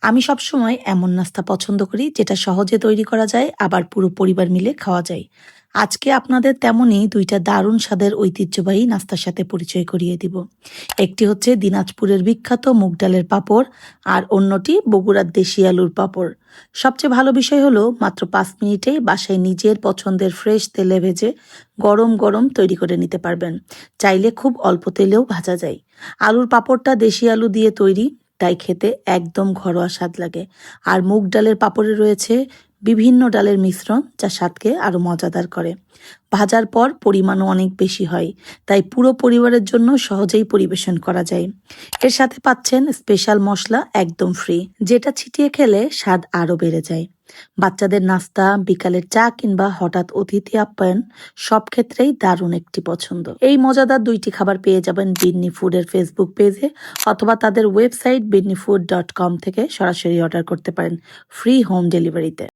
আমি সবসময় এমন নাস্তা পছন্দ করি যেটা সহজে তৈরি করা যায় আবার পুরো পরিবার মিলে খাওয়া যায়। আজকে আপনাদের তেমনই দুইটা দারুণ স্বাদের ঐতিহ্যবাহী নাস্তার সাথে পরিচয় করিয়ে দিব। একটি হচ্ছে দিনাজপুরের বিখ্যাত মুগ ডালের পাঁপড় আর অন্যটি বগুড়ার দেশি আলুর পাঁপড়। সবচেয়ে ভালো বিষয় হলো মাত্র 5 মিনিটেই বাসায় নিজের পছন্দের ফ্রেশ তেলে ভেজে গরম গরম তৈরি করে নিতে পারবেন। চাইলে খুব অল্প তেলেও ভাজা যায়। আলুর পাঁপড়টা দেশি আলু দিয়ে তৈরি, তাই খেতে একদম ঘরোয়া স্বাদ লাগে। আর মুগ ডালের পাঁপড়ে রয়েছে বিভিন্ন ডালের মিশ্রণ, যা স্বাদকে আরো মজাদার করে। ভাজার পর পরিমাণও অনেক বেশি হয়, তাই পুরো পরিবারের জন্য সহজেই পরিবেশন করা যায়। এর সাথে পাচ্ছেন স্পেশাল মশলা একদম ফ্রি, যেটা ছিটিয়ে খেলে স্বাদ আরো বেড়ে যায়। বাচ্চাদের নাস্তা, বিকালের চা কিংবা হঠাৎ অতিথি আপ্যায়ন সব ক্ষেত্রেই দারুণ একটি পছন্দ। এই মজাদার দুইটি খাবার পেয়ে যাবেন বিডনি ফুডের ফেসবুক পেজে, অথবা তাদের ওয়েবসাইট bidnifood.com থেকে সরাসরি অর্ডার করতে পারেন ফ্রি হোম ডেলিভারিতে।